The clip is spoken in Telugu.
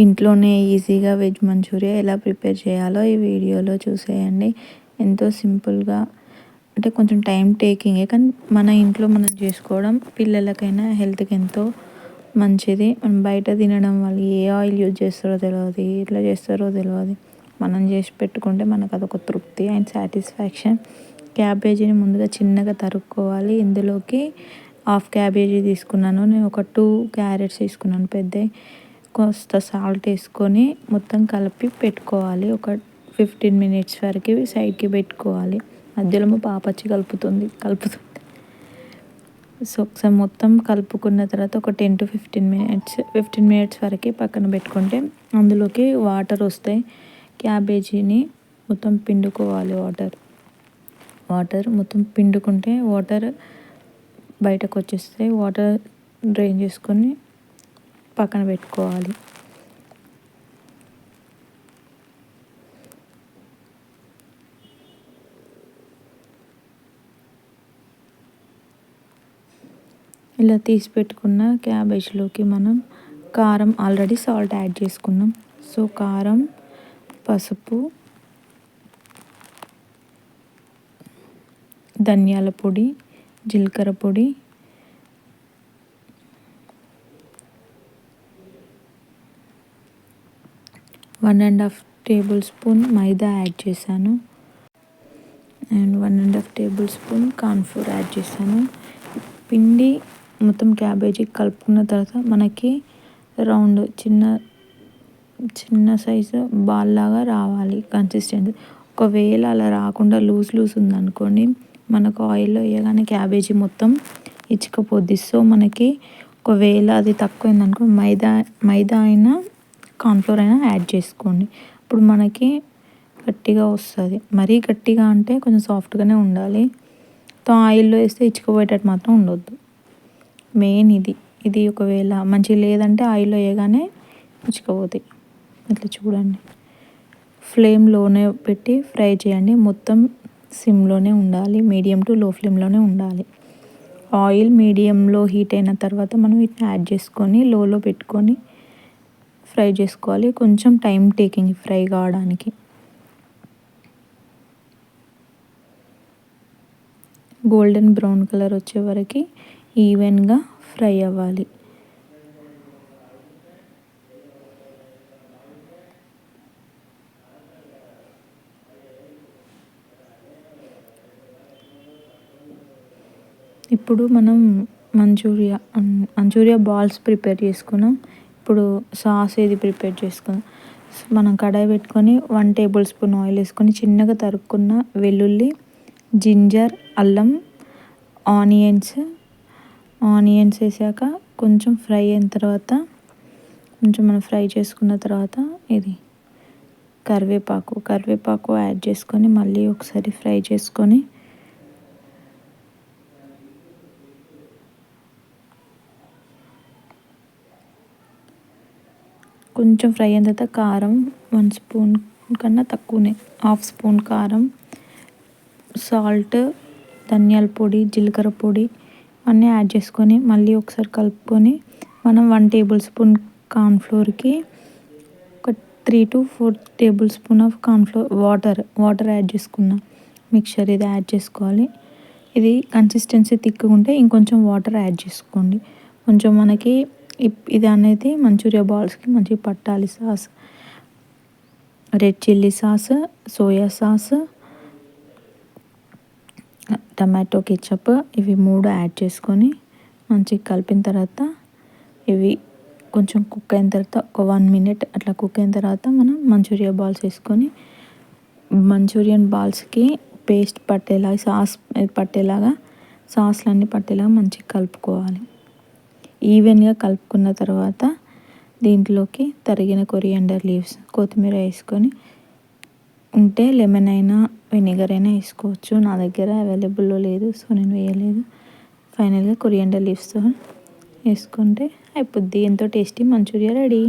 ఇంట్లోనే ఈజీగా వెజ్ మంచూరియా ఎలా ప్రిపేర్ చేయాలో ఈ వీడియోలో చూసేయండి. ఎంతో సింపుల్గా, అంటే కొంచెం టైం టేకింగే, కానీ మన ఇంట్లో మనం చేసుకోవడం పిల్లలకైనా హెల్త్కి ఎంతో మంచిది. మనం బయట తినడం వల్ల ఏ ఆయిల్ యూజ్ చేస్తారో తెలియదు, ఎట్లా చేస్తారో తెలియదు. మనం చేసి పెట్టుకుంటే మనకు అదొక తృప్తి అండ్ సాటిస్ఫాక్షన్. క్యాబేజీని ముందుగా చిన్నగా తరుక్కోవాలి. ఇందులోకి హాఫ్ క్యాబేజీ తీసుకున్నాను, నేను ఒక 2 క్యారెట్స్ తీసుకున్నాను పెద్దవి. కాస్త సాల్ట్ వేసుకొని మొత్తం కలిపి పెట్టుకోవాలి. ఒక 15 మినిట్స్ వరకు సైడ్కి పెట్టుకోవాలి. మధ్యలో మా పాప వచ్చి కలుపుతుంది. సో ఒకసారి మొత్తం కలుపుకున్న తర్వాత ఒక 10 to 15 మినిట్స్ వరకు పక్కన పెట్టుకుంటే అందులోకి వాటర్ వస్తాయి. క్యాబేజీని మొత్తం పిండుకోవాలి. వాటర్ మొత్తం పిండుకుంటే వాటర్ బయటకు వచ్చేస్తాయి. వాటర్ డ్రైన్ చేసుకొని పక్కన పెట్టుకోవాలి. ఇలా తీసి పెట్టుకున్న క్యాబేజ్లోకి మనం కారం, ఆల్రెడీ సాల్ట్ యాడ్ చేసుకున్నాం. సో కారం, పసుపు, ధనియాల పొడి, జీలకర్ర పొడి, one and half tablespoon మైదా యాడ్ చేశాను and 1.5 tablespoon cornflour add చేశాను. పిండి మొత్తం క్యాబేజీ కలుపుకున్న తర్వాత మనకి రౌండ్ చిన్న సైజు బాల్ లాగా రావాలి కన్సిస్టెన్సీ. ఒకవేళ అలా రాకుండా లూజ్ ఉందనుకోండి, మనకు ఆయిల్లో వేయగానే క్యాబేజీ మొత్తం ఇచ్చుకపోద్ది. సో మనకి ఒకవేళ అది తక్కువైందనుకో మైదా అయినా కార్న్ఫ్లోర్ అయినా యాడ్ చేసుకోండి. ఇప్పుడు మనకి గట్టిగా వస్తుంది. మరీ గట్టిగా అంటే కొంచెం సాఫ్ట్గానే ఉండాలి. ఆయిల్లో వేస్తే ఇచ్చుకుపోయేటట్టు మాత్రం ఉండొద్దు. మెయిన్ ఇది ఒకవేళ మంచిగా లేదంటే ఆయిల్లో వేయగానే ఇచ్చుకుపోతాయి. ఇట్లా చూడండి. ఫ్లేమ్లోనే పెట్టి ఫ్రై చేయండి. మొత్తం సిమ్లోనే ఉండాలి. మీడియం టు లో ఫ్లేమ్లోనే ఉండాలి. ఆయిల్ మీడియంలో హీట్ అయిన తర్వాత మనం వీటిని యాడ్ చేసుకొని లోలో పెట్టుకొని ఫ్రై చేసుకోవాలి. కొంచెం టైం టేకింగ్ ఫ్రై కావడానికి. గోల్డెన్ బ్రౌన్ కలర్ వచ్చే వరకు ఈవెన్గా ఫ్రై అవ్వాలి. ఇప్పుడు మనం మంచూరియా బాల్స్ ప్రిపేర్ చేసుకున్నాం. ఇప్పుడు సాస్ ఏది ప్రిపేర్ చేసుకుందాం. మనం కడాయి పెట్టుకొని 1 టేబుల్ స్పూన్ ఆయిల్ వేసుకొని చిన్నగా తరుక్కున్న వెల్లుల్లి, జింజర్, అల్లం, ఆనియన్స్ వేసాక కొంచెం ఫ్రై అయిన తర్వాత మనం ఫ్రై చేసుకున్న తర్వాత ఇది కరివేపాకు యాడ్ చేసుకొని మళ్ళీ ఒకసారి ఫ్రై చేసుకొని కొంచెం ఫ్రై అయిన తర్వాత కారం 1 స్పూన్ కన్నా తక్కువనే, 1/2 స్పూన్ కారం, సాల్ట్, ధనియాల పొడి, జీలకర్ర పొడి అన్నీ యాడ్ చేసుకొని మళ్ళీ ఒకసారి కలుపుకొని మనం 1 టేబుల్ స్పూన్ కార్న్ఫ్లోర్కి ఒక 3 to 4 table spoon of water add చేసుకున్న మిక్చర్ ఇది యాడ్ చేసుకోవాలి. ఇది కన్సిస్టెన్సీ థిక్గా ఉంటే ఇంకొంచెం వాటర్ యాడ్ చేసుకోండి. కొంచెం మనకి ఇది అనేది మంచూరియా బాల్స్కి మంచిగా పట్టాలి. Sauce, red chilli sauce, soya sauce, tomato ketchup ఇవి 3 యాడ్ చేసుకొని మంచిగా కలిపిన తర్వాత ఇవి కొంచెం కుక్ అయిన తర్వాత ఒక 1 minute అట్లా కుక్ అయిన తర్వాత మనం మంచూరియా బాల్స్ వేసుకొని మంచూరియన్ బాల్స్కి పేస్ట్ పట్టేలాగా సాస్లన్నీ పట్టేలాగా మంచిగా కలుపుకోవాలి. ఈవెన్గా కలుపుకున్న తర్వాత దీంట్లోకి తరిగిన కొరియాండర్ లీవ్స్, కొత్తిమీర వేసుకొని ఉంటే లెమన్ అయినా వెనిగర్ అయినా వేసుకోవచ్చు. నా దగ్గర అవైలబుల్లో లేదు, సో నేను వేయలేదు. ఫైనల్గా కొరియాండర్ లీవ్స్తో వేసుకుంటే అయిపోద్ది. ఎంతో టేస్టీ మంచూరియా రెడీ.